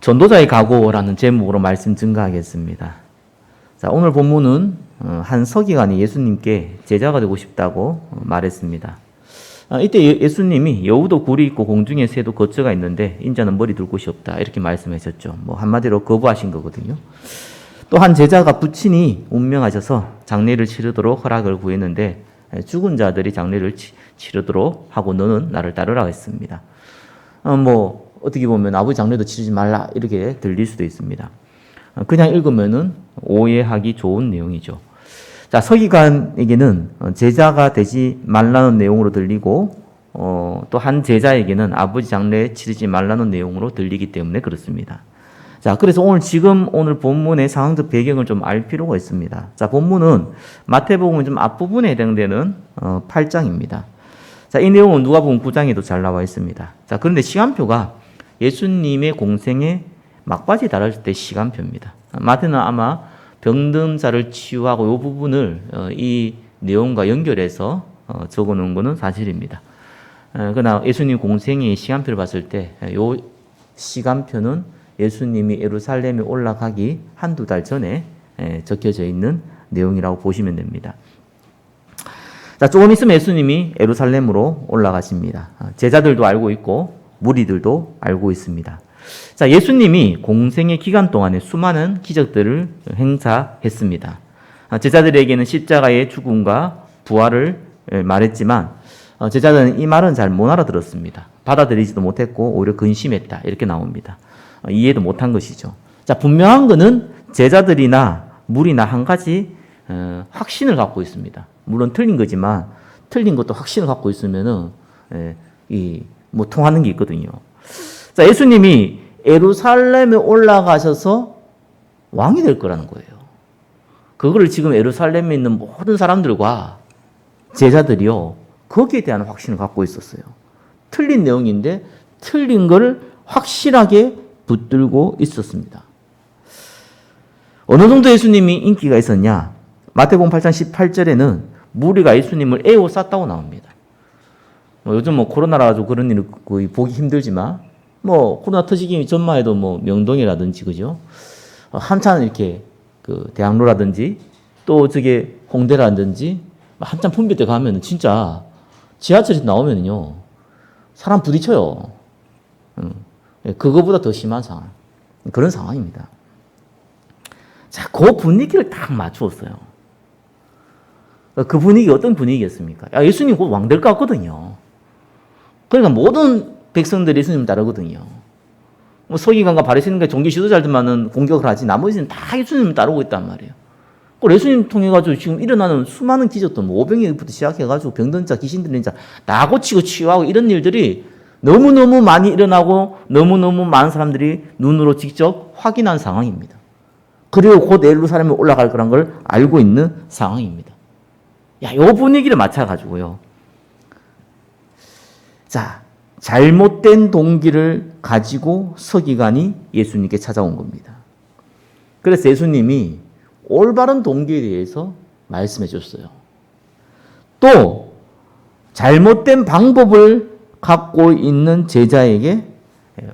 전도자의 각오라는 제목으로 말씀 증가하겠습니다. 자, 오늘 본문은 한 서기관이 예수님께 제자가 되고 싶다고 말했습니다. 이때 예수님이 여우도 굴이 있고 공중에 새도 거처가 있는데 인자는 머리 둘 곳이 없다 이렇게 말씀하셨죠. 한마디로 거부하신 거거든요. 또 한 제자가 부친이 운명하셔서 장례를 치르도록 허락을 구했는데 죽은 자들이 장례를 치르도록 하고 너는 나를 따르라 했습니다. 어떻게 보면 아버지 장례도 치르지 말라 이렇게 들릴 수도 있습니다. 그냥 읽으면은 오해하기 좋은 내용이죠. 자, 서기관에게는 제자가 되지 말라는 내용으로 들리고 또 한 제자에게는 아버지 장례 치르지 말라는 내용으로 들리기 때문에 그렇습니다. 자, 그래서 오늘 본문의 상황적 배경을 좀 알 필요가 있습니다. 자, 본문은 마태복음 좀 앞부분에 해당되는 8장입니다. 자, 이 내용은 누가복음 9장에도 잘 나와 있습니다. 자, 그런데 시간표가 예수님의 공생의 막바지 달할 때 시간표입니다. 마태는 아마 병든 자를 치유하고 이 부분을 이 내용과 연결해서 적어 놓은 것은 사실입니다. 그러나 예수님 공생의 시간표를 봤을 때 이 시간표는 예수님이 예루살렘에 올라가기 한두 달 전에 적혀져 있는 내용이라고 보시면 됩니다. 자, 조금 있으면 예수님이 예루살렘으로 올라가십니다. 제자들도 알고 있고 무리들도 알고 있습니다. 자, 예수님이 공생의 기간 동안에 수많은 기적들을 행사했습니다. 제자들에게는 십자가의 죽음과 부활을 말했지만 제자들은 이 말은 잘 못 알아들었습니다. 받아들이지도 못했고 오히려 근심했다 이렇게 나옵니다. 이해도 못한 것이죠. 자, 분명한 것은 제자들이나 무리나 한 가지 확신을 갖고 있습니다. 물론 틀린 거지만 틀린 것도 확신을 갖고 있으면은 통하는 게 있거든요. 자, 예수님이 예루살렘에 올라가셔서 왕이 될 거라는 거예요. 그거를 지금 예루살렘에 있는 모든 사람들과 제자들이요, 거기에 대한 확신을 갖고 있었어요. 틀린 내용인데 틀린 걸 확실하게 붙들고 있었습니다. 어느 정도 예수님이 인기가 있었냐? 마태복음 8장 18절에는 무리가 예수님을 에워쌌다고 나옵니다. 요즘 코로나라 가지고 그런 일을 거의 보기 힘들지만 코로나 터지기 전만 해도 명동이라든지 그죠? 한참 이렇게 대학로라든지 또 저게 홍대라든지 한참 붐빌 때 가면은 진짜 지하철에서 나오면은요 사람 부딪혀요. 그거보다 더 심한 상황. 그런 상황입니다. 자, 그 분위기를 딱 맞추었어요. 그 분위기 어떤 분위기였습니까? 예수님 곧 왕 될 것 같거든요. 그러니까 모든 백성들이 예수님 따르거든요. 서기관과 바리새인과 종교 지도자들만은 공격을 하지 나머지는 다 예수님을 따르고 있단 말이에요. 예수님 통해가지고 지금 일어나는 수많은 기적들, 오병이부터 시작해가지고 병든 자, 귀신 들린 자 다 고치고 치유하고 이런 일들이 너무너무 많이 일어나고 너무너무 많은 사람들이 눈으로 직접 확인한 상황입니다. 그리고 곧 예루살렘에 올라갈 거란 걸 알고 있는 상황입니다. 이 분위기를 맞춰가지고요. 자, 잘못된 동기를 가지고 서기관이 예수님께 찾아온 겁니다. 그래서 예수님이 올바른 동기에 대해서 말씀해 줬어요. 또 잘못된 방법을 갖고 있는 제자에게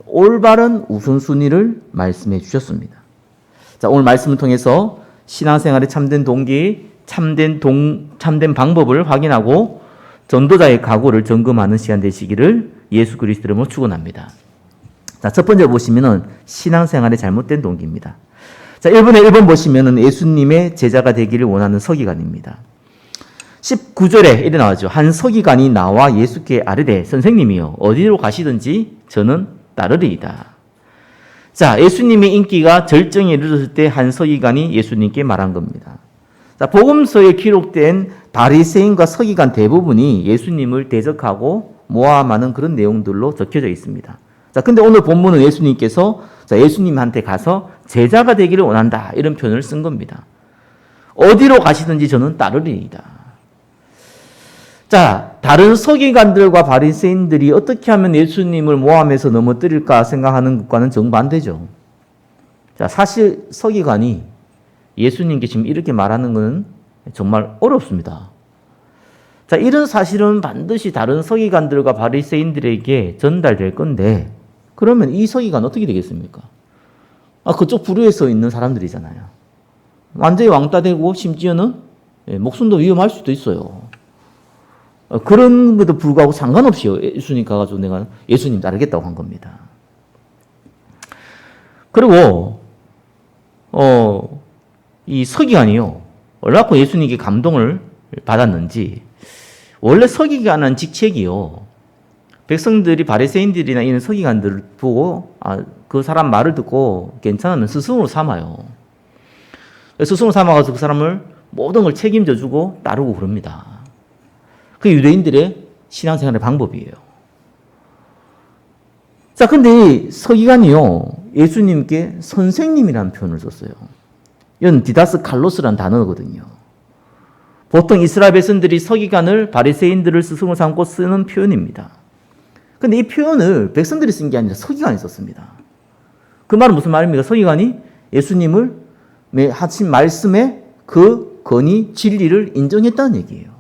올바른 우선순위를 말씀해 주셨습니다. 자, 오늘 말씀을 통해서 신앙생활의 참된 동기, 참된 방법을 확인하고 전도자의 각오를 점검하는 시간 되시기를 예수 그리스도 이름으로 축원합니다. 자, 첫 번째 보시면은 신앙생활의 잘못된 동기입니다. 자, 1번에 1번 보시면은 예수님의 제자가 되기를 원하는 서기관입니다. 19절에 이래 나와죠. 한 서기관이 나와 예수께 아뢰되 선생님이여 어디로 가시든지 저는 따르리이다. 자, 예수님의 인기가 절정에 이르렀을 때 한 서기관이 예수님께 말한 겁니다. 자, 복음서에 기록된 바리새인과 서기관 대부분이 예수님을 대적하고 모함하는 그런 내용들로 적혀져 있습니다. 자, 근데 오늘 본문은 예수님께서 예수님한테 가서 제자가 되기를 원한다 이런 표현을 쓴 겁니다. 어디로 가시든지 저는 따르리이다. 자, 다른 서기관들과 바리새인들이 어떻게 하면 예수님을 모함해서 넘어뜨릴까 생각하는 것과는 정반대죠. 자, 사실 서기관이 예수님께 지금 이렇게 말하는 것은 정말 어렵습니다. 자, 이런 사실은 반드시 다른 서기관들과 바리새인들에게 전달될 건데 그러면 이 서기관 어떻게 되겠습니까? 그쪽 부류에 서 있는 사람들이잖아요. 완전히 왕따 되고 심지어는 목숨도 위험할 수도 있어요. 그런 것도 불구하고 상관없이 예수님 가가지고 내가 예수님 따르겠다고 한 겁니다. 그리고 이 서기관이요, 얼마큼 예수님께 감동을 받았는지. 원래 서기관은 직책이요, 백성들이 바리새인들이나 이런 서기관들을 보고 그 사람 말을 듣고 괜찮으면 스승으로 삼아요. 스승으로 삼아가지고 그 사람을 모든 걸 책임져 주고 따르고 그럽니다. 그게 유대인들의 신앙생활의 방법이에요. 자, 근데 이 서기관이요, 예수님께 선생님이라는 표현을 썼어요. 이건 디다스 칼로스라는 단어거든요. 보통 이스라엘 백성들이 서기관을 바리새인들을 스승으로 삼고 쓰는 표현입니다. 근데 이 표현을 백성들이 쓴 게 아니라 서기관이 썼습니다. 그 말은 무슨 말입니까? 서기관이 예수님을 하신 말씀에 그 권위, 진리를 인정했다는 얘기예요.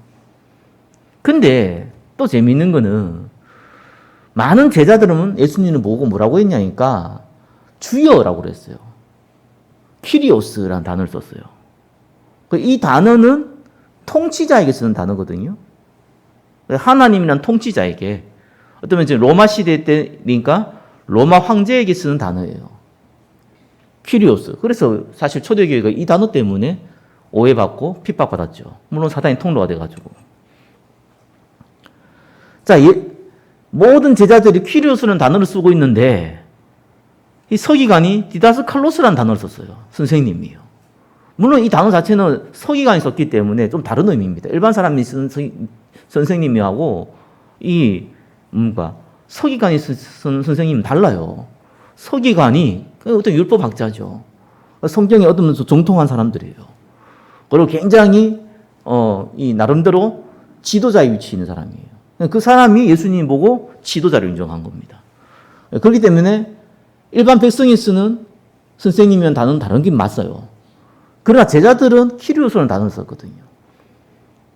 근데 또 재미있는 거는 많은 제자들은 예수님을 보고 뭐라고 했냐니까 주여라고 그랬어요. 키리오스라는 단어를 썼어요. 이 단어는 통치자에게 쓰는 단어거든요. 하나님이란 통치자에게, 어쩌면 이제 로마 시대 때니까 로마 황제에게 쓰는 단어예요. 키리오스. 그래서 사실 초대교회가 이 단어 때문에 오해받고 핍박받았죠. 물론 사단이 통로가 돼가지고. 자, 모든 제자들이 키리오스라는 단어를 쓰고 있는데 이 서기관이 디다스 칼로스라는 단어를 썼어요. 선생님이요. 물론 이 단어 자체는 서기관이 썼기 때문에 좀 다른 의미입니다. 일반 사람이 쓰는 선생님이하고 이 서기관이 쓰는 선생님은 달라요. 서기관이 어떤 율법학자죠. 성경에 얻으면서 정통한 사람들이에요. 그리고 굉장히 이 나름대로 지도자의 위치에 있는 사람이에요. 그 사람이 예수님 보고 지도자를 인정한 겁니다. 그렇기 때문에 일반 백성이 쓰는 선생님이라는 단어는 다른 게 맞아요. 그러나 제자들은 키리오스라는 단어를 썼거든요.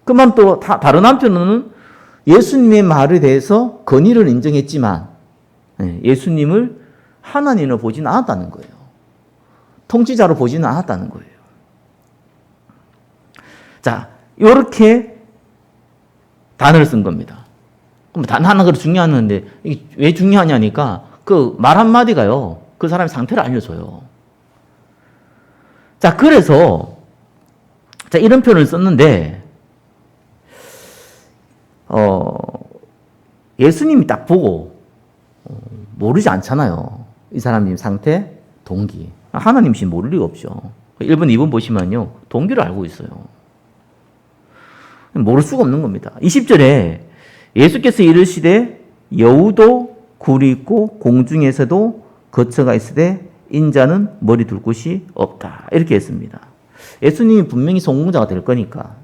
그만 또 다른 한편으로는 예수님의 말에 대해서 권위를 인정했지만 예수님을 하나님으로 보지는 않았다는 거예요. 통치자로 보지는 않았다는 거예요. 자, 이렇게 단어를 쓴 겁니다. 그럼 단 하나가 중요한데 이게 왜 중요하냐니까 그 말 한마디가요, 그 사람의 상태를 알려줘요. 자, 그래서 이런 표현을 썼는데 예수님이 딱 보고 모르지 않잖아요. 이 사람님 상태, 동기. 하나님이신 모를 리가 없죠. 1번, 2번 보시면요, 동기를 알고 있어요. 모를 수가 없는 겁니다. 20절에 예수께서 이르시되 여우도 굴이 있고 공중에서도 거처가 있으되 인자는 머리 둘 곳이 없다. 이렇게 했습니다. 예수님이 분명히 성공자가 될 거니까,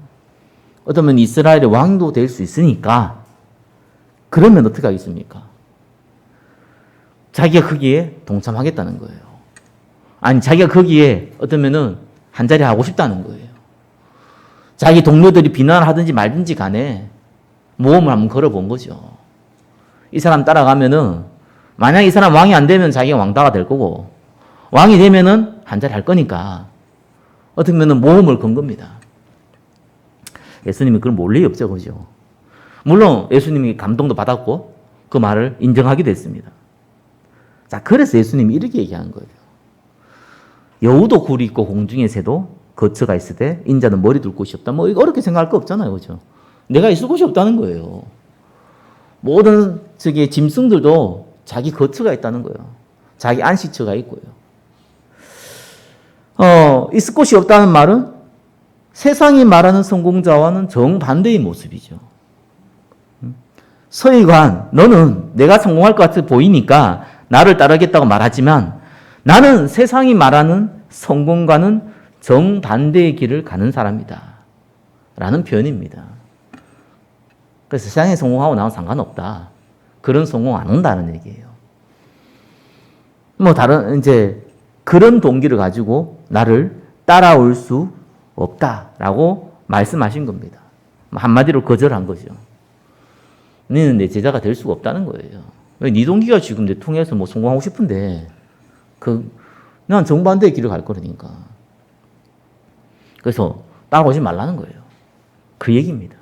어쩌면 이스라엘의 왕도 될 수 있으니까, 그러면 어떻게 하겠습니까? 자기가 거기에 동참하겠다는 거예요. 아니, 자기가 거기에 어쩌면은 한 자리 하고 싶다는 거예요. 자기 동료들이 비난을 하든지 말든지 간에 모험을 한번 걸어본 거죠. 이 사람 따라가면은, 만약 이 사람 왕이 안 되면 자기가 왕따가 될 거고, 왕이 되면은 한 자리 할 거니까, 어떻게 보면 모험을 건 겁니다. 예수님이 그걸 몰래 없죠, 그죠? 물론 예수님이 감동도 받았고, 그 말을 인정하기도 했습니다. 자, 그래서 예수님이 이렇게 얘기한 거예요. 여우도 굴이 있고 공중에 새도 거처가 있으되 인자는 머리 둘 곳이 없다. 뭐 이거 어렵게 생각할 거 없잖아요, 그죠? 내가 있을 곳이 없다는 거예요. 모든 짐승들도 자기 거처가 있다는 거예요. 자기 안식처가 있고요. 있을 곳이 없다는 말은 세상이 말하는 성공자와는 정반대의 모습이죠. 서기관, 너는 내가 성공할 것 같아 보이니까 나를 따르겠다고 말하지만 나는 세상이 말하는 성공과는 정반대의 길을 가는 사람이다. 라는 표현입니다. 그래서 세상에 성공하고 나는 상관없다. 그런 성공 안 한다는 얘기예요. 그런 동기를 가지고 나를 따라올 수 없다라고 말씀하신 겁니다. 한마디로 거절한 거죠. 너는 내 제자가 될 수가 없다는 거예요. 네 동기가 지금 내 통해서 성공하고 싶은데, 난 정반대의 길을 갈 거라니까. 그래서 따라오지 말라는 거예요. 그 얘기입니다.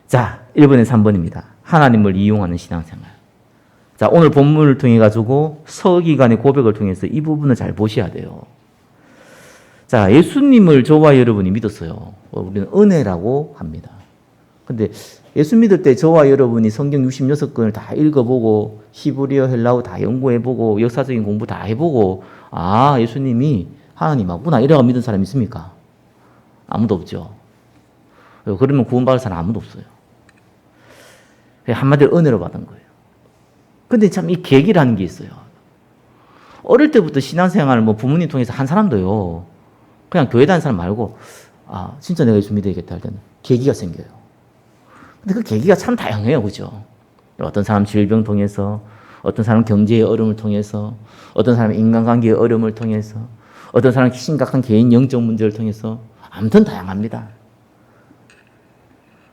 자, 1번에서 3번입니다. 하나님을 이용하는 신앙생활. 자, 오늘 본문을 통해 가지고 서기관의 고백을 통해서 이 부분을 잘 보셔야 돼요. 자, 예수님을 저와 여러분이 믿었어요. 우리는 은혜라고 합니다. 근데 예수 믿을 때 저와 여러분이 성경 66권을 다 읽어보고 히브리어, 헬라어 다 연구해보고 역사적인 공부 다 해보고 아, 예수님이 하나님 맞구나 이래가 믿은 사람 있습니까? 아무도 없죠. 그러면 구원받을 사람 아무도 없어요. 한마디로 은혜로 받은 거예요. 근데 참 이 계기라는 게 있어요. 어릴 때부터 신앙생활을 뭐 부모님 통해서 한 사람도요. 그냥 교회 다니는 사람 말고 아 진짜 내가 예수 믿어야겠다 할 때는 계기가 생겨요. 근데 그 계기가 참 다양해요. 그죠? 어떤 사람 질병 통해서 어떤 사람 경제의 어려움을 통해서 어떤 사람 인간관계의 어려움을 통해서 어떤 사람 심각한 개인 영적 문제를 통해서 아무튼 다양합니다.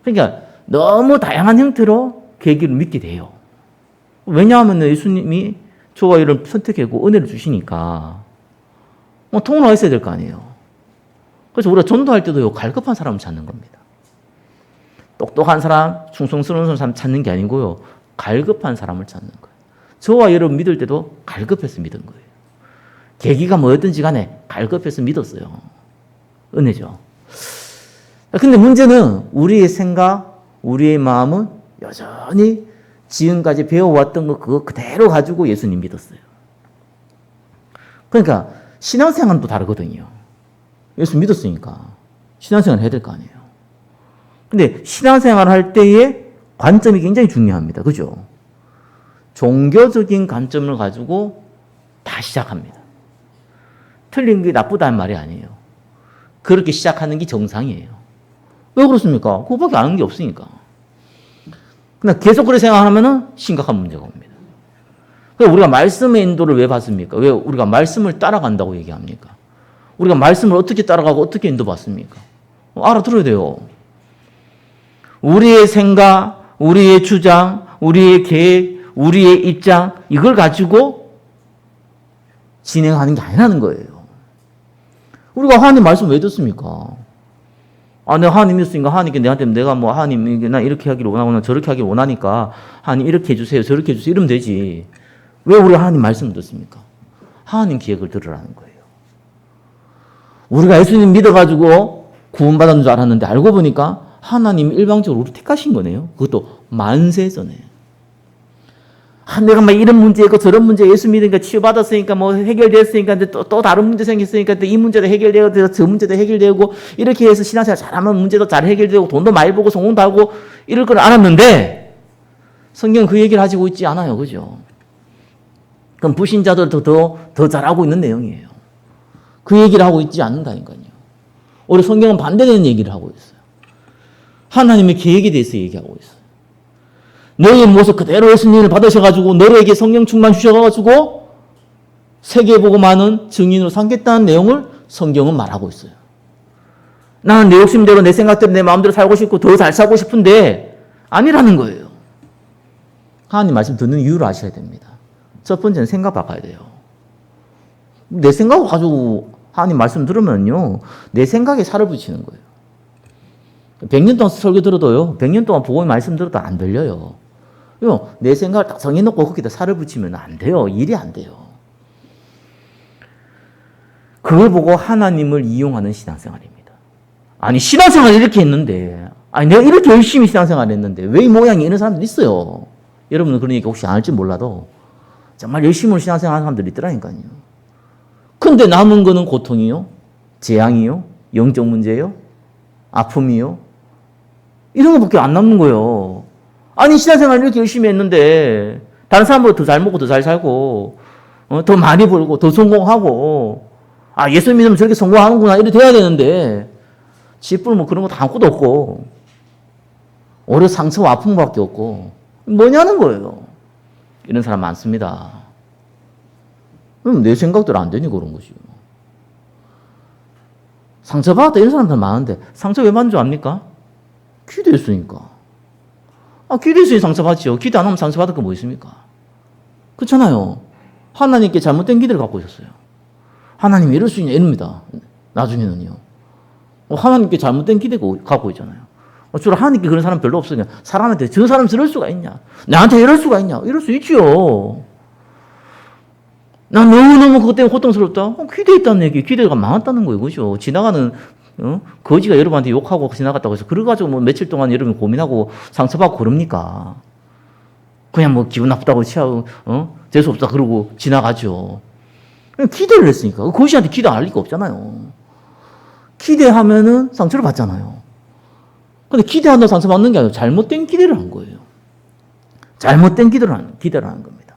그러니까 너무 다양한 형태로 계기를 믿게 돼요. 왜냐하면 예수님이 저와 여러분을 선택하고 은혜를 주시니까 통로가 있어야 될 거 아니에요. 그래서 우리가 전도할 때도 갈급한 사람을 찾는 겁니다. 똑똑한 사람, 충성스러운 사람 찾는 게 아니고요. 갈급한 사람을 찾는 거예요. 저와 여러분 믿을 때도 갈급해서 믿은 거예요. 계기가 뭐였든지 간에 갈급해서 믿었어요. 은혜죠. 근데 문제는 우리의 생각, 우리의 마음은 여전히 지금까지 배워왔던 거 그거 그대로 가지고 예수님 믿었어요. 그러니까 신앙생활도 다르거든요. 예수 믿었으니까 신앙생활 해야 될 거 아니에요. 근데 신앙생활 할 때의 관점이 굉장히 중요합니다. 그죠? 종교적인 관점을 가지고 다 시작합니다. 틀린 게 나쁘다는 말이 아니에요. 그렇게 시작하는 게 정상이에요. 왜 그렇습니까? 그거밖에 아는 게 없으니까. 그냥 계속 그렇게 생각하면 심각한 문제가 옵니다. 그래서 우리가 말씀의 인도를 왜 받습니까? 왜 우리가 말씀을 따라간다고 얘기합니까? 우리가 말씀을 어떻게 따라가고 어떻게 인도받습니까? 알아들어야 돼요. 우리의 생각, 우리의 주장, 우리의 계획, 우리의 입장 이걸 가지고 진행하는 게 아니라는 거예요. 우리가 하나님 말씀 왜 듣습니까? 아, 내가 하나님 믿었으니까 하나님께 내한테 내가 뭐 하나님 나 이렇게 하기를 원하거나 저렇게 하기를 원하니까 하나님 이렇게 해주세요 저렇게 해주세요 이러면 되지. 왜 우리가 하나님 말씀을 듣습니까? 하나님 기획을 들으라는 거예요. 우리가 예수님 믿어가지고 구원받은 줄 알았는데 알고 보니까 하나님이 일방적으로 우리 택하신 거네요. 그것도 만세 전에. 아, 내가 막 이런 문제 있고 저런 문제 예수 믿으니까 치유받았으니까 뭐 해결됐으니까 또 다른 문제 생겼으니까 이 문제도 해결되고 저 문제도 해결되고 이렇게 해서 신앙생활 잘하면 문제도 잘 해결되고 돈도 많이 벌고 성공도 하고 이럴 걸 알았는데 성경은 그 얘기를 하고 있지 않아요. 그죠? 그럼 불신자들도 더 잘하고 있는 내용이에요. 그 얘기를 하고 있지 않는다니까요. 오히려 성경은 반대되는 얘기를 하고 있어요. 하나님의 계획에 대해서 얘기하고 있어요. 너희의 모습 그대로 예수님을 받으셔가지고 너희에게 성령 충만 주셔가지고 세계보고 많은 증인으로 삼겠다는 내용을 성경은 말하고 있어요. 나는 내 욕심대로 내 생각대로 내 마음대로 살고 싶고 더 잘 살고 싶은데 아니라는 거예요. 하나님 말씀 듣는 이유를 아셔야 됩니다. 첫 번째는 생각 바꿔야 돼요. 내 생각을 가지고 하나님 말씀 들으면요. 내 생각에 살을 붙이는 거예요. 100년 동안 설교 들어도요. 100년 동안 복음의 말씀 들어도 안 들려요. 내 생각을 딱 정해놓고 거기다 살을 붙이면 안 돼요. 일이 안 돼요. 그걸 보고 하나님을 이용하는 신앙생활입니다. 아니 신앙생활 이렇게 했는데 아니 내가 이렇게 열심히 신앙생활 했는데 왜 이 모양이 이런 사람들 있어요. 여러분은 그런 얘기 혹시 안 할지 몰라도 정말 열심히 신앙생활 하는 사람들이 있더라니까요. 근데 남은 거는 고통이요. 재앙이요. 영적 문제요. 아픔이요. 이런 거밖에 안 남는 거예요. 아니 신앙생활 이렇게 열심히 했는데 다른 사람보다 더 잘 먹고 더 잘 살고 더 많이 벌고 더 성공하고 아 예수 믿으면 저렇게 성공하는구나 이렇게 돼야 되는데 지뿔 뭐 그런 거 다 아무것도 없고 오히려 상처와 아픔밖에 없고 뭐냐는 거예요. 이런 사람 많습니다. 그럼 내 생각대로 안 되니 그런 거지. 상처받았다 이런 사람들 많은데 상처 왜 받는 줄 압니까? 기도했으니까. 아, 기도했으니 상처받죠. 기도 안 하면 상처받을 거 뭐 있습니까? 그렇잖아요. 하나님께 잘못된 기대를 갖고 있었어요. 하나님이 이럴 수 있냐 이럽니다. 나중에는요. 하나님께 잘못된 기대가 갖고 있잖아요. 주로 하나님께 그런 사람 별로 없으냐. 사람한테 저 사람 저럴 수가 있냐. 나한테 이럴 수가 있냐. 이럴 수 있지요. 난 너무너무 그것 때문에 고통스럽다. 기대했다는 얘기. 기대가 망했다는 거예요. 그죠? 지나가는 거지가 여러분한테 욕하고 지나갔다고 해서 그래가지고 뭐 며칠 동안 여러분 고민하고 상처받고 그럽니까? 그냥 뭐 기분 나쁘다고 취하고 재수없다 그러고 지나가죠. 기대를 했으니까. 거지한테 기대 안 할 리가 없잖아요. 기대하면은 상처를 받잖아요. 근데 기대한다고 상처받는 게 아니라 잘못된 기대를 한 거예요. 잘못된 기대를 하는 겁니다.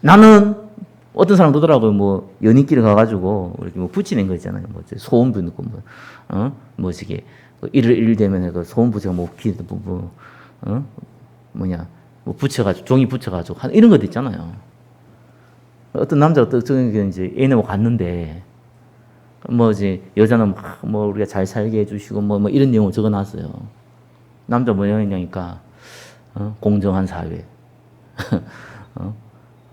나는 어떤 사람 보더라고요. 뭐 연인끼리 가가지고 이렇게 뭐 붙이는 거 있잖아요. 뭐 소원 부는 거 뭐 저게 일 되면 그 소원 부제가 뭐 뭐 붙여가지고 종이 붙여가지고 이런 것도 있잖아요. 어떤 남자가 어떤 이제 애인하고 갔는데 뭐 이제 여자는 막 뭐 우리가 잘 살게 해주시고 뭐 이런 내용을 적어놨어요. 남자 뭐냐니까 공정한 사회,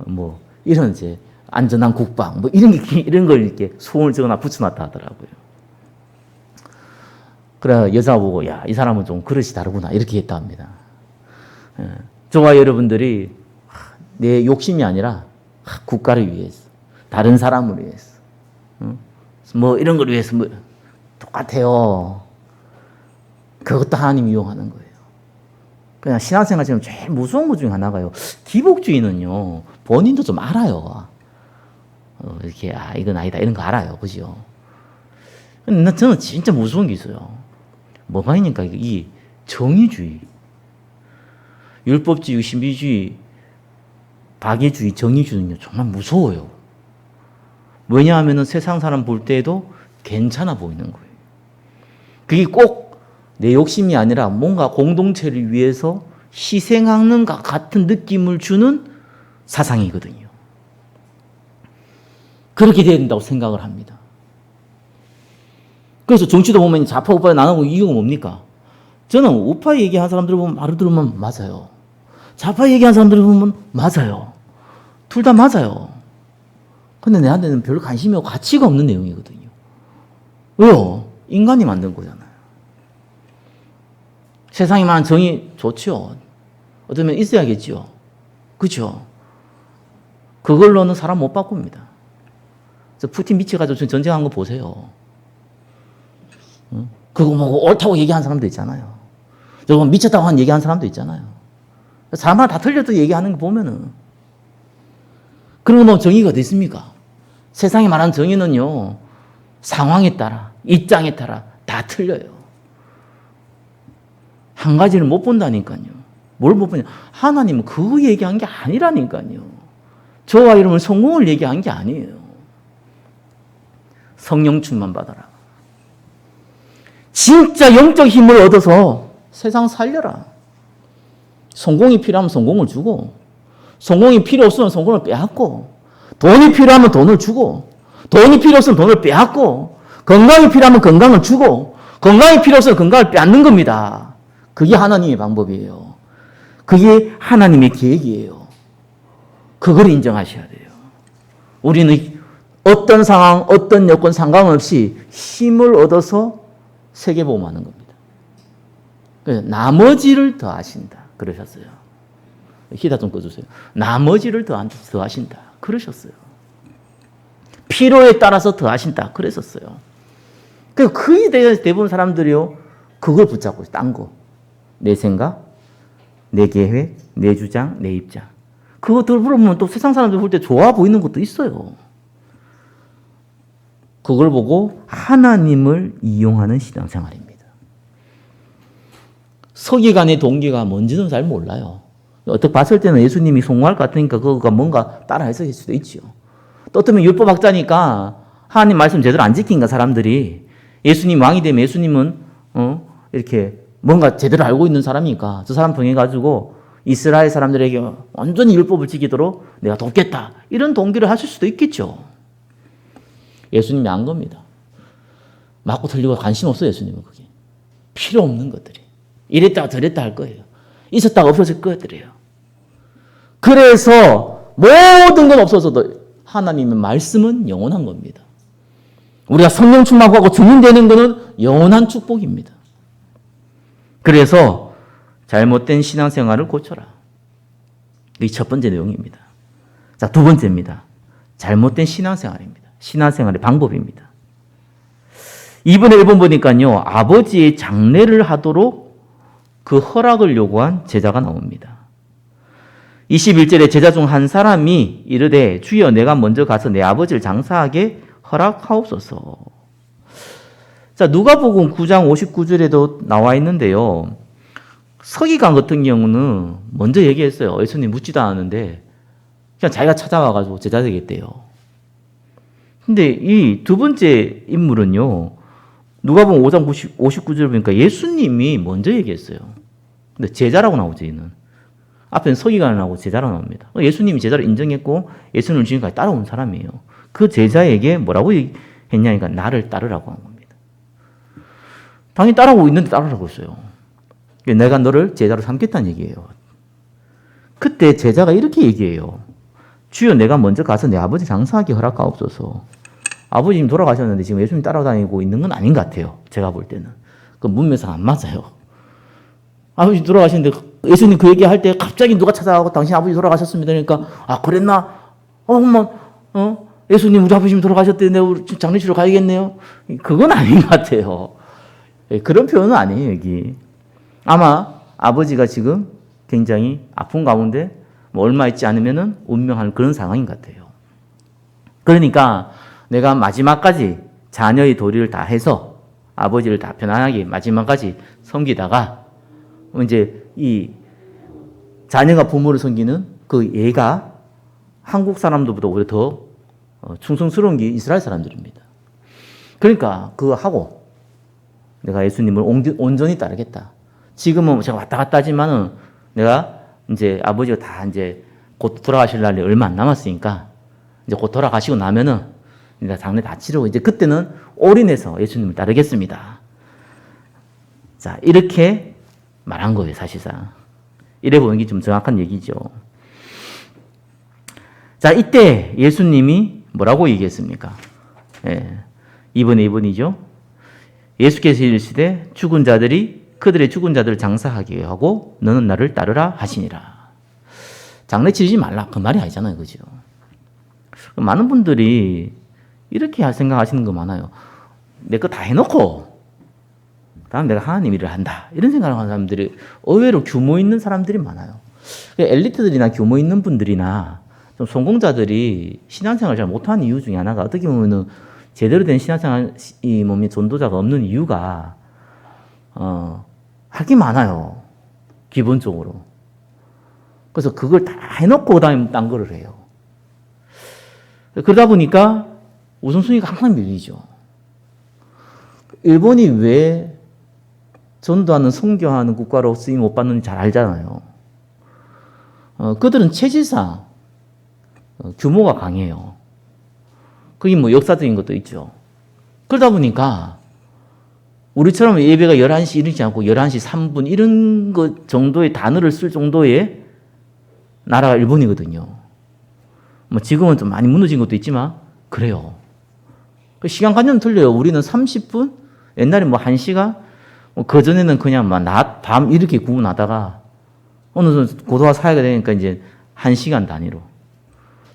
뭐 이런 이제 안전한 국방 뭐 이런 걸 이렇게 소원을 적어놔 붙여놨다 하더라고요. 그래 여자 보고 야 이 사람은 좀 그릇이 다르구나 이렇게 했다 합니다. 저와 여러분들이 내 욕심이 아니라 국가를 위해서, 다른 사람을 위해서, 뭐 이런 걸 위해서 뭐 똑같아요. 그것도 하나님 이용하는 거예요. 그냥 신앙생활 지금 제일 무서운 것 중에 하나가요. 기복주의는요, 본인도 좀 알아요. 이렇게, 이건 아니다. 이런 거 알아요. 그죠? 근데 저는 진짜 무서운 게 있어요. 뭐가 있니까, 이 정의주의, 율법주의, 신비주의, 박애주의, 정의주의는요, 정말 무서워요. 왜냐하면 세상 사람 볼 때에도 괜찮아 보이는 거예요. 그게 꼭 내 욕심이 아니라 뭔가 공동체를 위해서 희생하는 것 같은 느낌을 주는 사상이거든요. 그렇게 돼야 된다고 생각을 합니다. 그래서 정치도 보면 좌파 우파 나누고 이유가 뭡니까? 저는 우파 얘기하는 사람들 보면 말을 들으면 맞아요. 좌파 얘기하는 사람들 보면 맞아요. 둘 다 맞아요. 근데 내한테는 별 관심이 없고 가치가 없는 내용이거든요. 왜요? 인간이 만든 거잖아요. 세상에 많은 정의 좋죠. 어쩌면 있어야겠죠. 그렇죠? 그걸로는 사람 못 바꿉니다. 푸틴 미쳐가지고 전쟁한 거 보세요. 그거 뭐 옳다고 얘기하는 사람도 있잖아요. 저거 미쳤다고 한 얘기하는 사람도 있잖아요. 사람마다 다 틀려도 얘기하는 거 보면은. 그런 거 보면 정의가 어디 있습니까? 세상에 말하는 정의는요, 상황에 따라, 입장에 따라 다 틀려요. 한 가지를 못 본다니까요. 뭘 못 보냐? 하나님은 그거 얘기한 게 아니라니까요. 저와 이름을 성공을 얘기한 게 아니에요. 성령 충만 받아라. 진짜 영적 힘을 얻어서 세상 살려라. 성공이 필요하면 성공을 주고, 성공이 필요 없으면 성공을 빼앗고, 돈이 필요하면 돈을 주고, 돈이 필요 없으면 돈을 빼앗고, 건강이 필요하면 건강을 주고, 건강이 필요 없으면 건강을 빼앗는 겁니다. 그게 하나님의 방법이에요. 그게 하나님의 계획이에요. 그걸 인정하셔야 돼요. 우리는 어떤 상황, 어떤 여건 상관없이 힘을 얻어서 세계보험하는 겁니다. 나머지를 더하신다. 그러셨어요. 히다 좀 꺼주세요. 나머지를 더하신다. 그러셨어요. 필요에 따라서 더하신다. 그랬었어요. 그래서 거의 대부분 사람들이요, 그걸 붙잡고 있어요. 딴 거. 내 생각, 내 계획, 내 주장, 내 입장. 그거 들어보면 또 세상 사람들 볼 때 좋아 보이는 것도 있어요. 그걸 보고 하나님을 이용하는 신앙생활입니다. 서기관의 동기가 뭔지는 잘 몰라요. 어떻게 봤을 때는 예수님이 성공할 것 같으니까 그거가 뭔가 따라 해석일 수도 있죠. 또 어쩌면 율법학자니까 하나님 말씀 제대로 안 지킨가 사람들이. 예수님 왕이 되면 예수님은 이렇게 뭔가 제대로 알고 있는 사람이니까 저 사람 통해 가지고 이스라엘 사람들에게 완전히 율법을 지키도록 내가 돕겠다. 이런 동기를 하실 수도 있겠죠. 예수님이 안 겁니다. 맞고 틀리고 관심 없어요. 예수님은 그게. 필요 없는 것들이. 이랬다가 저랬다 할 거예요. 있었다가 없어질 것들이에요. 그래서 모든 건 없어져도 하나님의 말씀은 영원한 겁니다. 우리가 성령 충만하고 증인되는 것은 영원한 축복입니다. 그래서 잘못된 신앙생활을 고쳐라. 이게 첫 번째 내용입니다. 자, 두 번째입니다. 잘못된 신앙생활입니다. 신앙생활의 방법입니다. 이번에 1번 보니까요, 아버지의 장례를 하도록 그 허락을 요구한 제자가 나옵니다. 21절에 제자 중 한 사람이 이르되 주여 내가 먼저 가서 내 아버지를 장사하게 허락하옵소서. 자, 누가복음 9장 59절에도 나와 있는데요. 서기관 같은 경우는 먼저 얘기했어요. 예수님 묻지도 않았는데 그냥 자기가 찾아와가지고 제자 되겠대요. 근데 이 두 번째 인물은요. 누가복음 5장 59절 보니까 예수님이 먼저 얘기했어요. 근데 제자라고 나오죠. 얘는. 앞에는 서기관을 하고 제자라고 나옵니다. 예수님이 제자를 인정했고 예수님을 지금까지 따라온 사람이에요. 그 제자에게 뭐라고 했냐니까 나를 따르라고 한 겁니다. 당연히 따라오고 있는데 따르라고 했어요. 내가 너를 제자로 삼겠다는 얘기예요. 그때 제자가 이렇게 얘기해요. 주여 내가 먼저 가서 내 아버지 장사하기 허락하옵소서. 아버지님 돌아가셨는데 지금 예수님 따라다니고 있는 건 아닌 것 같아요. 제가 볼 때는. 그 문맥상 안 맞아요. 아버지 돌아가셨는데 예수님 그 얘기할 때 갑자기 누가 찾아가고 당신 아버지 돌아가셨습니다. 그러니까 아 그랬나? 엄마 예수님 우리 아버지님 돌아가셨대. 내가 우리 장례식으로 가야겠네요. 그건 아닌 것 같아요. 그런 표현은 아니에요. 여기. 아마 아버지가 지금 굉장히 아픈 가운데 뭐 얼마 있지 않으면은 운명하는 그런 상황인 것 같아요. 그러니까 내가 마지막까지 자녀의 도리를 다 해서 아버지를 다 편안하게 마지막까지 섬기다가 이제 이 자녀가 부모를 섬기는 그 예가 한국 사람들보다 오히려 더 충성스러운 게 이스라엘 사람들입니다. 그러니까 그거 하고 내가 예수님을 온전히 따르겠다. 지금은 제가 왔다 갔다 하지만은 내가 이제 아버지가 다 이제 곧 돌아가실 날이 얼마 안 남았으니까 이제 곧 돌아가시고 나면은 내가 장례 다 치르고 이제 그때는 올인해서 예수님을 따르겠습니다. 자, 이렇게 말한 거예요, 사실상. 이래 보는 게 좀 정확한 얘기죠. 자, 이때 예수님이 뭐라고 얘기했습니까? 2번에 2번이죠. 예수께서 이르시되 죽은 자들이 그들의 죽은 자들을 장사하게 하고 너는 나를 따르라 하시니라. 장례 치르지 말라. 그 말이 아니잖아요. 그죠? 많은 분들이 이렇게 생각하시는 거 많아요. 내 거 다 해놓고 다음 내가 하나님 일을 한다. 이런 생각을 하는 사람들이 의외로 규모 있는 사람들이 많아요. 엘리트들이나 규모 있는 분들이나 좀 성공자들이 신앙생활을 잘 못하는 이유 중에 하나가 어떻게 보면은 제대로 된 신앙생활 이 몸이 전도자가 없는 이유가 할 게 많아요. 기본적으로. 그래서 그걸 다 해놓고 그다음에 딴 거를 해요. 그러다 보니까 우선순위가 항상 밀리죠. 일본이 왜 전도하는 선교하는 국가로 쓰임 못 받는지 잘 알잖아요. 그들은 체질상 규모가 강해요. 그게 뭐 역사적인 것도 있죠. 그러다 보니까 우리처럼 예배가 11시 이르지 않고 11시 3분 이런 것 정도의 단어를 쓸 정도의 나라가 일본이거든요. 뭐 지금은 좀 많이 무너진 것도 있지만 그래요. 그 시간관념은 틀려요. 우리는 30분, 옛날에 뭐 1시간, 그전에는 그냥 막 낮, 밤 이렇게 구분하다가 어느 정도 고도화 사회가 되니까 이제 1시간 단위로.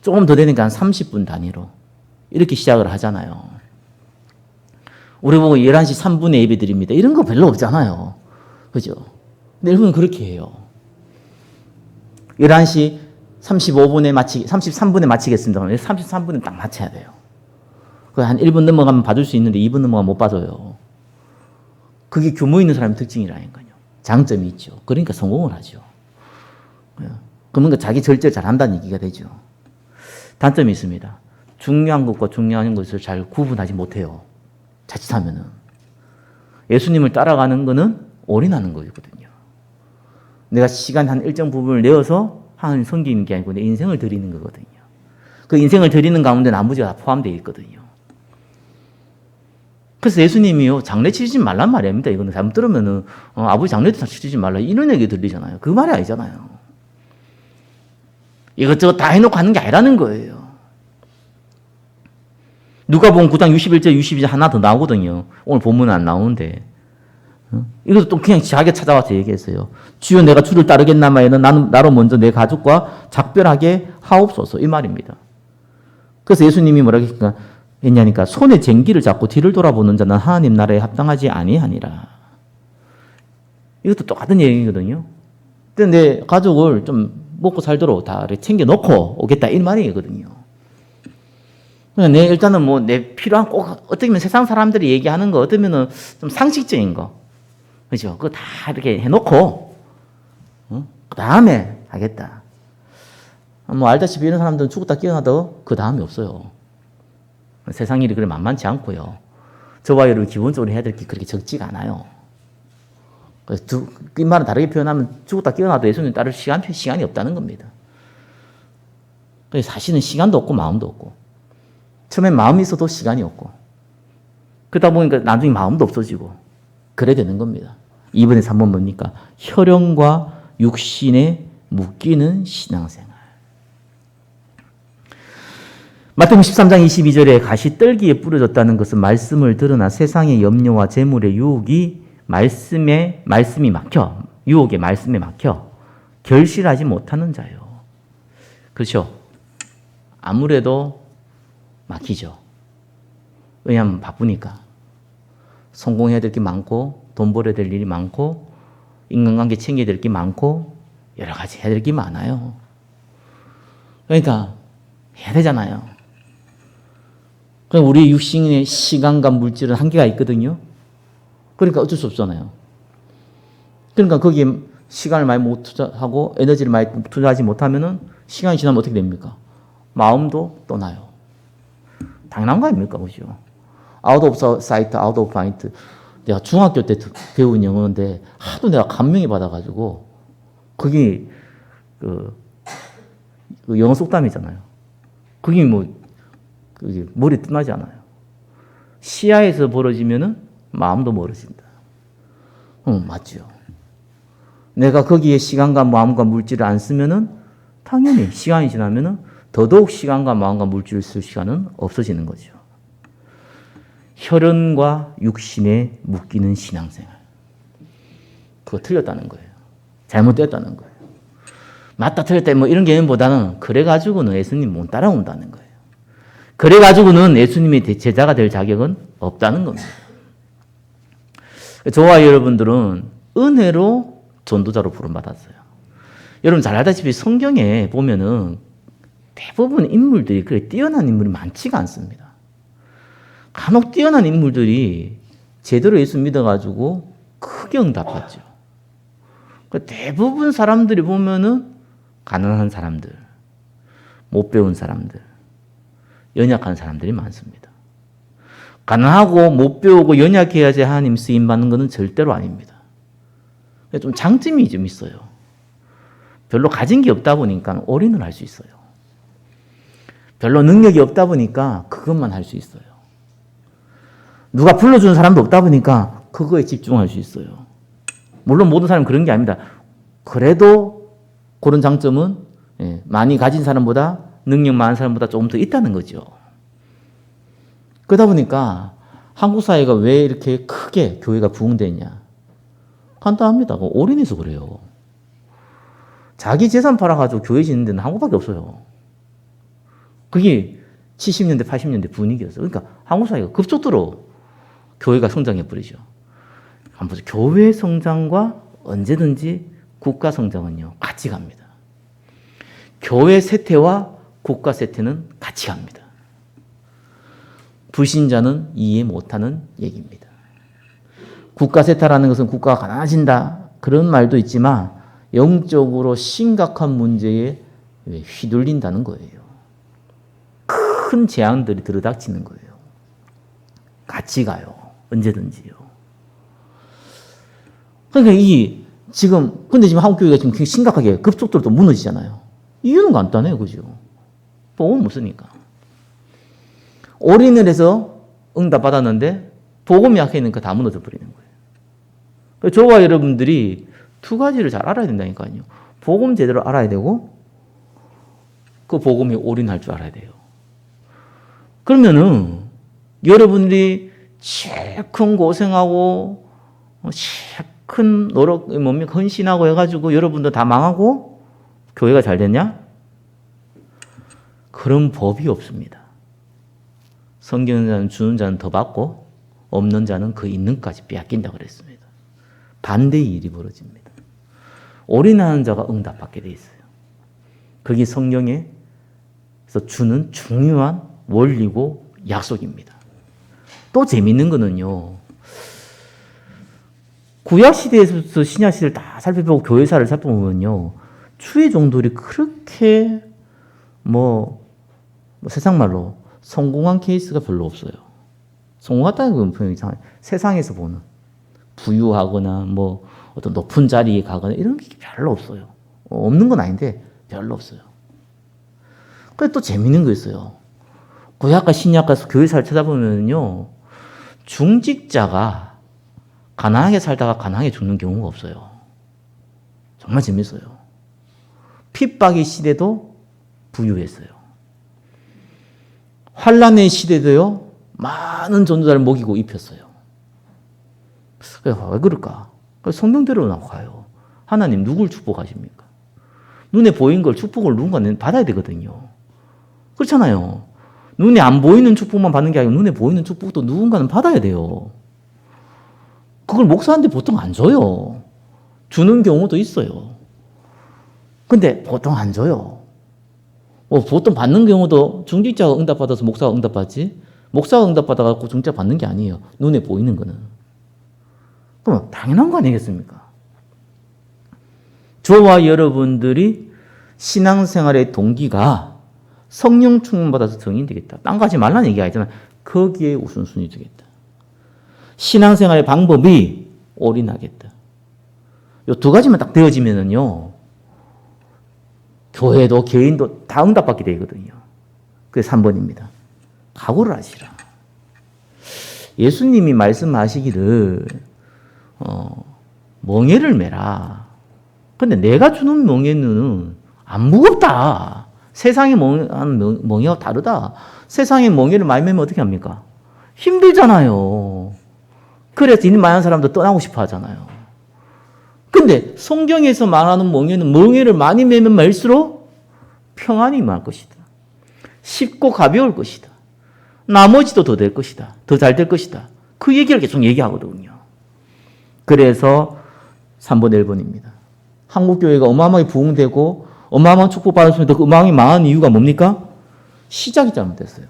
조금 더 되니까 한 30분 단위로. 이렇게 시작을 하잖아요. 우리 보고 11시 3분에 예배 드립니다. 이런 거 별로 없잖아요. 그죠? 근데 일본은 그렇게 해요. 11시 35분에 33분에 마치겠습니다. 33분에 딱 마쳐야 돼요. 한 1분 넘어가면 받을 수 있는데 2분 넘어가면 못 받아요. 그게 규모 있는 사람의 특징이라니까요. 장점이 있죠. 그러니까 성공을 하죠. 그러니까 자기 절제를 잘 한다는 얘기가 되죠. 단점이 있습니다. 중요한 것과 중요한 것을 잘 구분하지 못해요. 자칫하면은. 예수님을 따라가는 거는 올인하는 거거든요. 내가 시간 한 일정 부분을 내어서 하나님 섬기는 게 아니고 내 인생을 드리는 거거든요. 그 인생을 드리는 가운데 나머지가 다 포함되어 있거든요. 그래서 예수님이요, 장례 치르지 말란 말이 아닙니다. 이거는 잘못 들으면은, 아버지 장례도 치르지 말라. 이런 얘기 들리잖아요. 그 말이 아니잖아요. 이것저것 다 해놓고 하는 게 아니라는 거예요. 누가복음 9장 61절, 62절 하나 더 나오거든요. 오늘 본문은 안 나오는데. 이것도 또 그냥 자기가 찾아와서 얘기했어요. 주여 내가 주를 따르겠나마에는 나로 먼저 내 가족과 작별하게 하옵소서. 이 말입니다. 그래서 예수님이 뭐라고 했냐니까 손에 쟁기를 잡고 뒤를 돌아보는 자는 하나님 나라에 합당하지 아니하니라. 이것도 똑같은 얘기거든요. 근데 내 가족을 좀 먹고 살도록 다 챙겨 놓고 오겠다 이 말이거든요. 내 일단은 뭐 내 필요한 꼭 어떻게 보면 세상 사람들이 얘기하는 거 어쩌면은 좀 상식적인 거, 그죠? 그거 다 이렇게 해놓고 그 다음에 하겠다. 뭐 알다시피 이런 사람들은 죽었다 깨어나도 그 다음이 없어요. 세상 일이 그래 만만치 않고요. 저와 여러분 기본적으로 해야 될 게 그렇게 적지가 않아요. 이 말은 다르게 표현하면 죽었다 깨어나도 예수님 따를 시간이 없다는 겁니다. 사실은 시간도 없고 마음도 없고 처음엔 마음이 있어도 시간이 없고 그러다 보니까 나중에 마음도 없어지고 그래 되는 겁니다. 2번에 3번 뭡니까? 혈연과 육신에 묶이는 신앙생활. 마태복음 13장 22절에 가시 떨기에 뿌려졌다는 것은 말씀을 들으나 세상의 염려와 재물의 유혹이 말씀이 막혀 유혹의 말씀에 막혀 결실하지 못하는 자요. 그렇죠? 아무래도 막히죠. 왜냐하면 바쁘니까. 성공해야 될 게 많고 돈 벌어야 될 일이 많고 인간관계 챙겨야 될 게 많고 여러 가지 해야 될 게 많아요. 그러니까 해야 되잖아요. 우리 육신의 시간과 물질은 한계가 있거든요. 그러니까 어쩔 수 없잖아요. 그러니까 거기에 시간을 많이 못 투자하고 에너지를 많이 투자하지 못하면은 시간이 지나면 어떻게 됩니까? 마음도 떠나요. 당연한 거 아닙니까? 그죠? Out of sight, out of mind. 내가 중학교 때 배운 영어인데 하도 내가 감명이 받아가지고 그게 그 영어 속담이잖아요. 그게 그게 머리에 뜸나지 않아요. 시야에서 벌어지면은 마음도 멀어진다. 맞죠. 내가 거기에 시간과 마음과 물질을 안 쓰면은 당연히 시간이 지나면은 더더욱 시간과 마음과 물질을 쓸 시간은 없어지는 거죠. 혈연과 육신에 묶이는 신앙생활. 그거 틀렸다는 거예요. 잘못됐다는 거예요. 맞다 틀렸다 뭐 이런 개념보다는 그래가지고는 예수님 못 따라온다는 거예요. 그래가지고는 예수님의 제자가 될 자격은 없다는 겁니다. 저와 여러분들은 은혜로 전도자로 부름받았어요. 여러분 잘 알다시피 성경에 보면은 대부분 인물들이 그렇게 뛰어난 인물이 많지가 않습니다. 간혹 뛰어난 인물들이 제대로 예수 믿어가지고 크게 응답했죠. 대부분 사람들이 보면은 가난한 사람들, 못 배운 사람들, 연약한 사람들이 많습니다. 가난하고 못 배우고 연약해야지 하나님 쓰임 받는 것은 절대로 아닙니다. 좀 장점이 좀 있어요. 별로 가진 게 없다 보니까 올인을 할 수 있어요. 별로 능력이 없다 보니까 그것만 할 수 있어요. 누가 불러주는 사람도 없다 보니까 그거에 집중할 수 있어요. 물론 모든 사람은 그런 게 아닙니다. 그래도 그런 장점은 많이 가진 사람보다 능력 많은 사람보다 조금 더 있다는 거죠. 그러다 보니까 한국 사회가 왜 이렇게 크게 교회가 부흥되냐? 간단합니다. 올인해서 그래요. 자기 재산 팔아가지고 교회 짓는 데는 한국밖에 없어요. 그게 70년대, 80년대 분위기였어요. 그러니까 한국 사회가 급속도로 교회가 성장해버리죠. 한번 보세요. 교회 성장과 언제든지 국가 성장은요, 같이 갑니다. 교회 세태와 국가 세태는 같이 갑니다. 불신자는 이해 못하는 얘기입니다. 국가 세태라는 것은 국가가 가난해진다. 그런 말도 있지만 영적으로 심각한 문제에 휘둘린다는 거예요. 큰 재앙들이 들이닥치는 거예요. 같이 가요. 언제든지요. 그러니까 근데 지금 한국 교회가 지금 심각하게 급속도로 또 무너지잖아요. 이유는 간단해요. 그죠? 복음 못 쓰니까. 올인을 해서 응답 받았는데 복음이 약해니까 다 무너져 버리는 거예요. 저와 여러분들이 두 가지를 잘 알아야 된다니까요. 복음 제대로 알아야 되고 그 복음에 올인할 줄 알아야 돼요. 그러면은 여러분들이 큰 고생하고 큰 노력, 뭡니까? 헌신하고 해가지고 여러분들 다 망하고 교회가 잘 됐냐? 그런 법이 없습니다. 성경의 자는 주는 자는 더 받고 없는 자는 그 있는 까지 빼앗긴다고 그랬습니다. 반대의 일이 벌어집니다. 올인하는 자가 응답받게 돼 있어요. 그게 성경에서 주는 중요한 원리고 약속입니다. 또 재밌는 거는요. 구약시대에서부터 신약시대를 다 살펴보고 교회사를 살펴보면요. 추의 종들이 그렇게 세상 말로 성공한 케이스가 별로 없어요. 성공했다는 건 표현이 이상해요. 세상에서 보는 부유하거나 어떤 높은 자리에 가거나 이런 게 별로 없어요. 없는 건 아닌데 별로 없어요. 그런데 또 재밌는 거 있어요. 구약과 신약과 교회사를 찾아보면요. 중직자가 가난하게 살다가 가난하게 죽는 경우가 없어요. 정말 재밌어요. 핍박의 시대도 부유했어요. 환란의 시대도요. 많은 전도자를 먹이고 입혔어요. 왜 그럴까? 성경대로 나와요. 하나님 누굴 축복하십니까? 눈에 보이는 걸 축복을 누군가는 받아야 되거든요. 그렇잖아요. 눈에 안 보이는 축복만 받는 게 아니고 눈에 보이는 축복도 누군가는 받아야 돼요. 그걸 목사한테 보통 안 줘요. 주는 경우도 있어요. 근데 보통 안 줘요. 보통 받는 경우도 중직자가 응답받아서 목사가 응답받지, 목사가 응답받아갖고 중직자 받는 게 아니에요. 눈에 보이는 거는. 그럼 당연한 거 아니겠습니까? 저와 여러분들이 신앙생활의 동기가 성령 충만받아서 정인되겠다. 딴 거 하지 말라는 얘기가 아니잖아. 거기에 우선순위 되겠다. 신앙생활의 방법이 올인하겠다. 요 두 가지만 딱 되어지면은요, 교회도 개인도 다 응답받게 되거든요. 그게 3번입니다. 각오를 하시라. 예수님이 말씀하시기를 멍에를 매라. 근데 내가 주는 멍에는 안 무겁다. 세상의 멍에와 다르다. 세상의 멍에를 많이 매면 어떻게 합니까? 힘들잖아요. 그래서 일 많은 사람도 떠나고 싶어 하잖아요. 근데 성경에서 말하는 멍에를 많이 매면 말수록 평안이 임할 것이다. 쉽고 가벼울 것이다. 나머지도 더 될 것이다. 더 잘 될 것이다. 그 얘기를 계속 얘기하거든요. 그래서 3번, 1번입니다. 한국교회가 어마어마하게 부흥되고 어마어마한 축복받았습니다. 그 어마어마하게 망한 이유가 뭡니까? 시작이 잘못됐어요.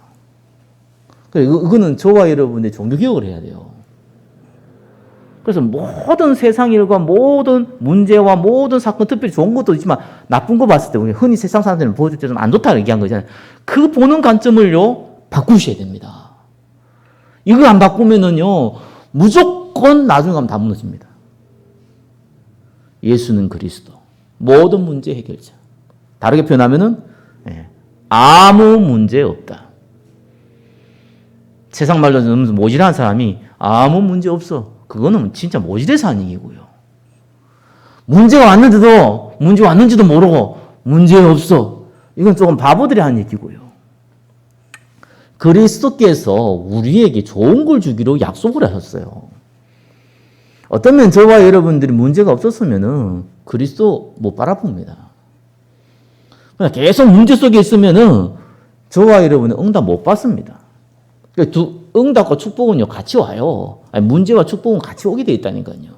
이거는 저와 여러분의 종교개혁을 해야 돼요. 그래서 모든 세상 일과 모든 문제와 모든 사건, 특별히 좋은 것도 있지만 나쁜 거 봤을 때 우리 흔히 세상 사람들은 보여줄 때 좀 안 좋다고 얘기한 거잖아요. 그 보는 관점을요 바꾸셔야 됩니다. 이거 안 바꾸면은요 무조건 나중에 가면 다 무너집니다. 예수는 그리스도, 모든 문제 해결자. 다르게 표현하면은 아무 문제 없다. 세상 말로 너무 모질한 사람이 아무 문제 없어. 그거는 진짜 모질해서 하는 얘기고요. 문제가 왔는데도 문제 왔는지도 모르고 문제 없어. 이건 조금 바보들이 하는 얘기고요. 그리스도께서 우리에게 좋은 걸 주기로 약속을 하셨어요. 어쩌면 저와 여러분들이 문제가 없었으면은 그리스도 못 바라봅니다. 그냥 계속 문제 속에 있으면은 저와 여러분은 응답 못 받습니다. 응답과 축복은요 같이 와요. 문제와 축복은 같이 오게 돼 있다니까요.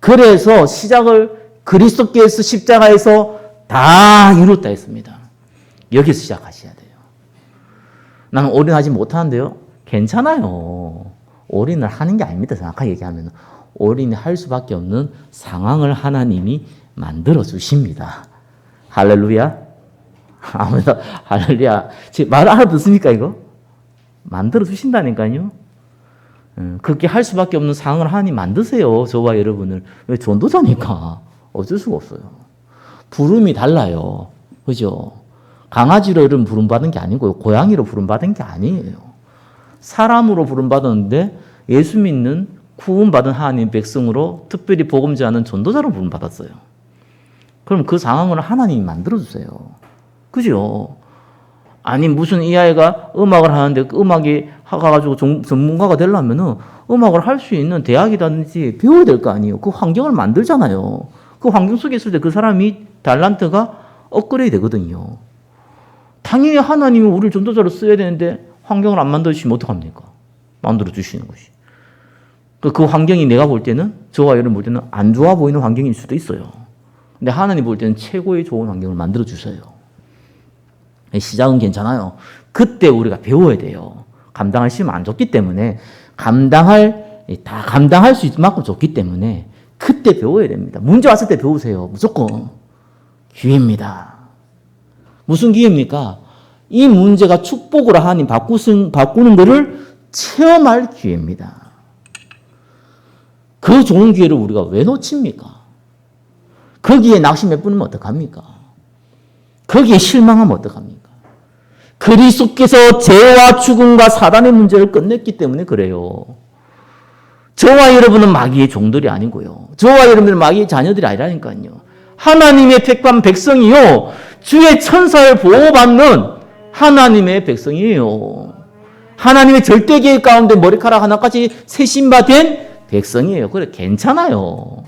그래서 시작을 그리스도께서 십자가에서 다 이뤘다 했습니다. 여기서 시작하셔야 돼요. 나는 올인하지 못하는데요. 괜찮아요. 올인을 하는 게 아닙니다. 정확하게 얘기하면 올인을 할 수밖에 없는 상황을 하나님이 만들어 주십니다. 할렐루야. 아무래도 할렐루야. 말 알아듣습니까 이거? 만들어 주신다니까요. 그렇게 할 수밖에 없는 상황을 하나님 만드세요. 저와 여러분을. 왜 전도자니까 어쩔 수가 없어요. 부름이 달라요. 그죠? 강아지로 이런 부름받은 게 아니고요. 고양이로 부름받은 게 아니에요. 사람으로 부름받았는데 예수 믿는 구원받은 하나님 백성으로 특별히 복음 전하는 전도자로 아니 무슨 이 아이가 음악을 하는데 그 음악이 가가지고 전문가가 되려면은 음악을 할 수 있는 대학이라든지 배워야 될 거 아니에요. 그 환경을 만들잖아요. 그 환경 속에 있을 때 그 사람이 달란트가 업그레이드 되거든요. 당연히 하나님이 우리를 전도자로 써야 되는데 환경을 안 만들어주시면 어떡합니까? 만들어주시는 것이. 그 환경이 내가 볼 때는, 저와 여러분 볼 때는 안 좋아 보이는 환경일 수도 있어요. 근데 하나님 볼 때는 최고의 좋은 환경을 만들어주세요. 시작은 괜찮아요. 그때 우리가 배워야 돼요. 감당하시면 안 좋기 때문에, 다 감당할 수 있을 만큼 좋기 때문에, 그때 배워야 됩니다. 문제 왔을 때 배우세요. 무조건. 기회입니다. 무슨 기회입니까? 이 문제가 축복으로 하나님 바꾸는 것을 체험할 기회입니다. 그 좋은 기회를 우리가 왜 놓칩니까? 거기에 낙심해 뿌리면 어떡합니까? 거기에 실망하면 어떡합니까? 그리스도께서 죄와 죽음과 사단의 문제를 끝냈기 때문에 그래요. 저와 여러분은 마귀의 종들이 아니고요. 저와 여러분은 마귀의 자녀들이 아니라니까요. 하나님의 택한 백성이요. 주의 천사를 보호받는 하나님의 백성이에요. 하나님의 절대 계획 가운데 머리카락 하나까지 세심받은 백성이에요. 그래 괜찮아요.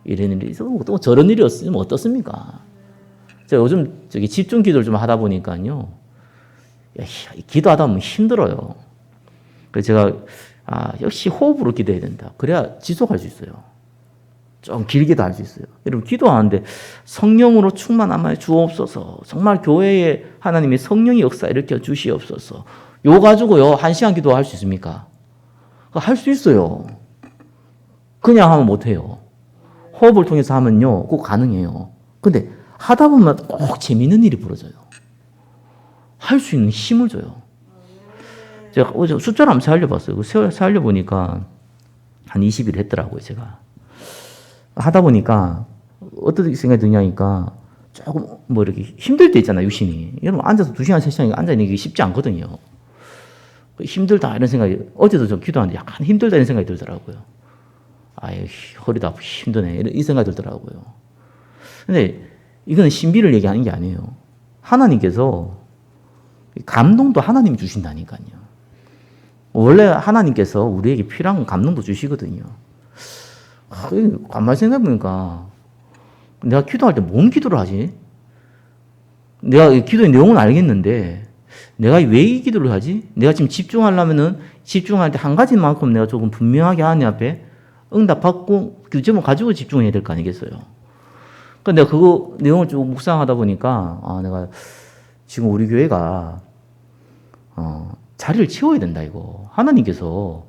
이런 일이 있으면 또 저런 일이 없으면 어떻습니까? 제가 요즘 집중 기도를 좀 하다 보니까요. 기도하다 보면 힘들어요. 그래서 제가 역시 호흡으로 기도해야 된다. 그래야 지속할 수 있어요. 좀 길게도 할 수 있어요. 여러분 기도하는데 성령으로 충만함을 주옵소서. 정말 교회에 하나님의 성령의 역사 일으켜 주시옵소서. 요 가지고요 1시간 기도할 수 있습니까? 할 수 있어요. 그냥 하면 못해요. 호흡을 통해서 하면요 꼭 가능해요. 근데 하다 보면 꼭 재미있는 일이 벌어져요. 할 수 있는 힘을 줘요. 제가 어제 숫자를 한번 살려봤어요. 살려보니까 한 20일 했더라고요, 제가. 하다 보니까 어떤 생각이 드냐니까 조금 이렇게 힘들 때 있잖아요, 육신이. 여러분 앉아서 2시간, 3시간 앉아있는 게 쉽지 않거든요. 힘들다 이런 생각이, 어제도 좀 기도하는데 약간 힘들다 이런 생각이 들더라고요. 아유, 허리도 아프고 힘드네. 이 생각이 들더라고요. 근데 이거는 신비를 얘기하는 게 아니에요. 하나님께서 감동도 하나님이 주신다니까요. 원래 하나님께서 우리에게 필요한 감동도 주시거든요. 가만히 생각해보니까 내가 기도할 때 뭔 기도를 하지? 내가 기도의 내용은 알겠는데 내가 왜 이 기도를 하지? 내가 지금 집중하려면은 집중할 때 한 가지만큼 내가 조금 분명하게 하나님 앞에 응답받고 그 점을 가지고 집중해야 될 거 아니겠어요? 그러니까 내가 그거 내용을 좀 묵상하다 보니까 내가 지금 우리 교회가 자리를 채워야 된다 이거. 하나님께서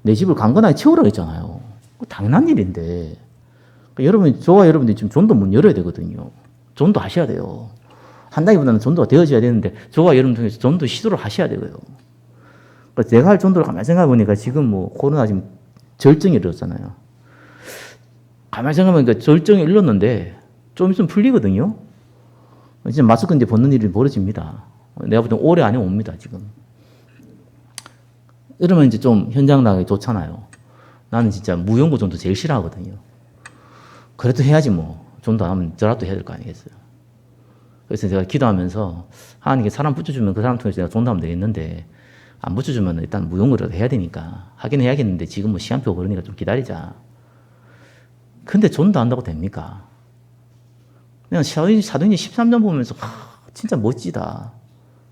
내 집을 강건하게 채우라고 했잖아요. 당연한 일인데 그러니까 여러분, 저와 여러분들이 지금 전도 문 열어야 되거든요. 전도 하셔야 돼요. 한다기보다는 전도가 되어져야 되는데 저와 여러분 중에서 전도 시도를 하셔야 되고요. 그러니까 내가 할 전도를 가만히 생각해 보니까 지금 코로나 지금 절정이 이르렀잖아요. 가만히 생각해 보니까 절정이 이르렀는데 좀 있으면 풀리거든요. 이제 마스크 이제 벗는 일이 벌어집니다. 내가 볼 때 올해 안에 옵니다, 지금. 이러면 이제 좀 현장 나가기 좋잖아요. 나는 진짜 무용고 전도 제일 싫어하거든요. 그래도 해야지 뭐. 전도 안 하면 저라도 해야 될 거 아니겠어요. 그래서 제가 기도하면서 하나님께 사람 붙여주면 그 사람 통해서 내가 전도하면 되겠는데 안 붙여주면 일단 무용고라도 해야 되니까 하긴 해야겠는데 지금 시간표 그러니까 좀 기다리자. 근데 전도 한다고 됩니까? 그냥 사도행전 13장 보면서 진짜 멋지다.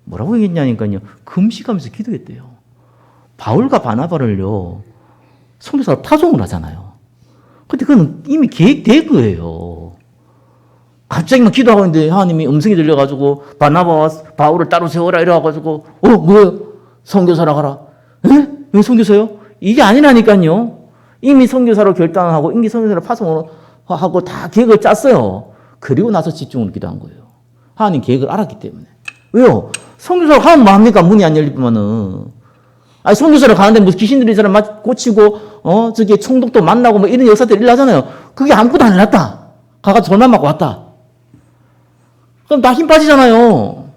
뭐라고 얘기했냐니까요. 금식하면서 기도했대요. 바울과 바나바를요. 선교사로 파송을 하잖아요. 근데 그건 이미 계획된 거예요. 갑자기 막 기도하고 있는데 하나님이 음성이 들려가지고 바나바와 바울을 따로 세워라 이래가지고 뭐예요? 선교사라 가라. 에? 왜 선교사요? 이게 아니라니까요. 이미 선교사로 결단하고 이미 선교사로 파송을 하고 다 계획을 짰어요. 그리고 나서 집중을 기도한 거예요. 하나님 계획을 알았기 때문에. 왜요? 선교사로 하면 뭐합니까? 문이 안 열릴 뿐만은. 아니, 선교사로 가는데 무슨 귀신들이 사람 고치고, 저기 총독도 만나고 뭐 이런 역사들이 일어나잖아요. 그게 아무것도 안 일어났다. 가가 전화 맞고 왔다. 그럼 다 힘 빠지잖아요.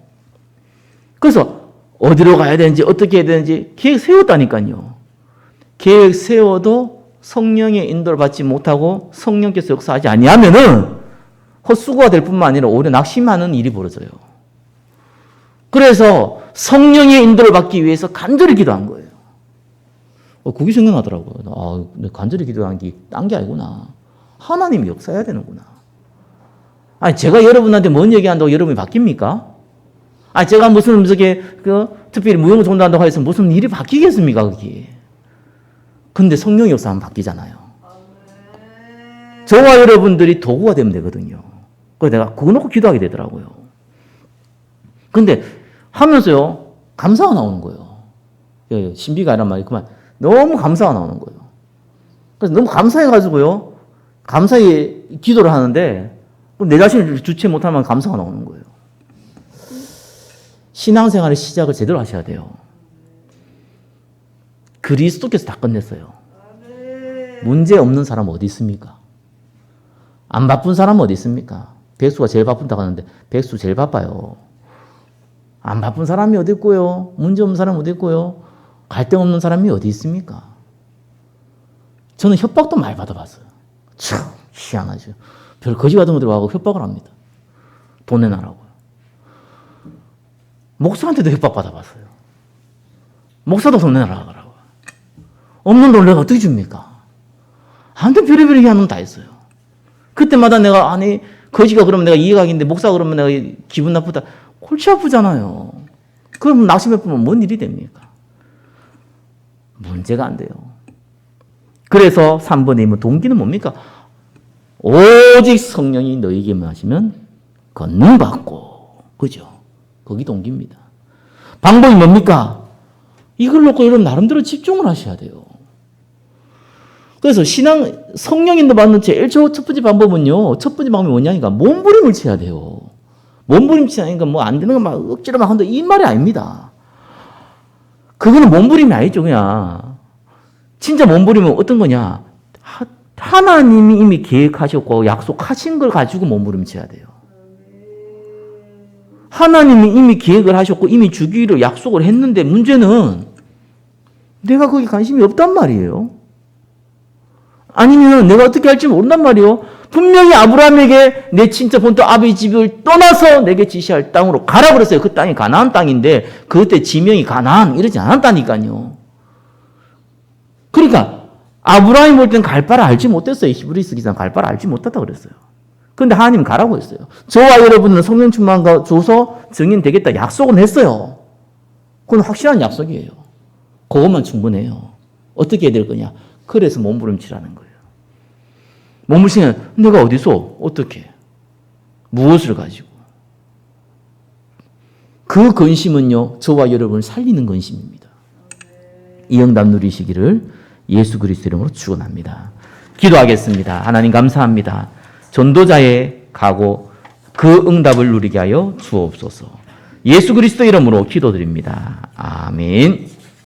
그래서 어디로 가야 되는지 어떻게 해야 되는지 계획 세웠다니까요. 계획 세워도 성령의 인도를 받지 못하고 성령께서 역사하지 아니하면은 헛수고가 될 뿐만 아니라 오히려 낙심하는 일이 벌어져요. 그래서 성령의 인도를 받기 위해서 간절히 기도한 거예요. 그게 생각나더라고요. 간절히 기도한 게 딴 게 아니구나. 하나님이 역사해야 되는구나. 아니, 제가 여러분한테 뭔 얘기한다고 여러분이 바뀝니까? 아니, 제가 무슨, 특별히 무용 전도한다고 해서 무슨 일이 바뀌겠습니까, 그게? 근데 성령의 역사하면 바뀌잖아요. 저와 여러분들이 도구가 되면 되거든요. 그래서 내가 그거 놓고 기도하게 되더라고요. 근데 하면서요, 감사가 나오는 거예요. 신비가 아니란 말이 그만. 너무 감사가 나오는 거예요. 그래서 너무 감사해가지고요, 감사히 기도를 하는데, 내 자신을 주체 못하면 감사가 나오는 거예요. 신앙생활의 시작을 제대로 하셔야 돼요. 그리스도께서 다 끝냈어요. 문제 없는 사람 어디 있습니까? 안 바쁜 사람은 어디 있습니까? 백수가 제일 바쁜다고 하는데 백수 제일 바빠요. 안 바쁜 사람이 어디 있고요? 문제 없는 사람이 어디 있고요? 갈등 없는 사람이 어디 있습니까? 저는 협박도 많이 받아봤어요. 참 희한하죠. 별 거지 같은 것들 와서 협박을 합니다. 돈 내놔라고요. 목사한테도 협박 받아봤어요. 목사도 돈 내놔라고. 없는 돈을 내가 어떻게 줍니까? 아무튼 별의별 얘기하는 놈 다 있어요. 그때마다 내가, 거지가 그러면 내가 이해가겠는데, 목사가 그러면 내가 기분 나쁘다. 골치 아프잖아요. 그럼 낙심해 보면 뭔 일이 됩니까? 문제가 안 돼요. 그래서 3번에 있는 동기는 뭡니까? 오직 성령이 너희에게만 하시면 권능 받고. 그죠? 거기 동기입니다. 방법이 뭡니까? 이걸 놓고 여러분 나름대로 집중을 하셔야 돼요. 그래서 성령인도 받는 제일 첫 번째 방법은요, 첫 번째 방법이 뭐냐니까, 몸부림을 쳐야 돼요. 몸부림 치니까 뭐 안 되는 거 막 억지로 막 한다, 이 말이 아닙니다. 그거는 몸부림이 아니죠, 그냥. 진짜 몸부림은 어떤 거냐? 하나님이 이미 계획하셨고 약속하신 걸 가지고 몸부림 쳐야 돼요. 하나님이 이미 계획을 하셨고 이미 주기로 약속을 했는데 문제는 내가 거기 관심이 없단 말이에요. 아니면 내가 어떻게 할지 모른단 말이에요. 분명히 아브라함에게 내 친자 본토 아비의 집을 떠나서 내게 지시할 땅으로 가라 그랬어요. 그 땅이 가나안 땅인데 그때 지명이 가나안 이러지 않았다니까요. 그러니까 아브라함이 볼 땐 갈 바를 알지 못했어요. 히브리서 기사는 갈 바를 알지 못했다 그랬어요. 그런데 하나님 가라고 했어요. 저와 여러분은 성령 충만과 줘서 증인 되겠다 약속은 했어요. 그건 확실한 약속이에요. 그것만 충분해요. 어떻게 해야 될 거냐? 그래서 몸부림치라는 거예요. 몸부림치면 내가 어디서 어떻게 무엇을 가지고 그 근심은요 저와 여러분을 살리는 근심입니다. 이 응답 누리시기를 예수 그리스도 이름으로 축원합니다. 기도하겠습니다. 하나님 감사합니다. 전도자의 각오 그 응답을 누리게 하여 주옵소서. 예수 그리스도 이름으로 기도드립니다. 아멘.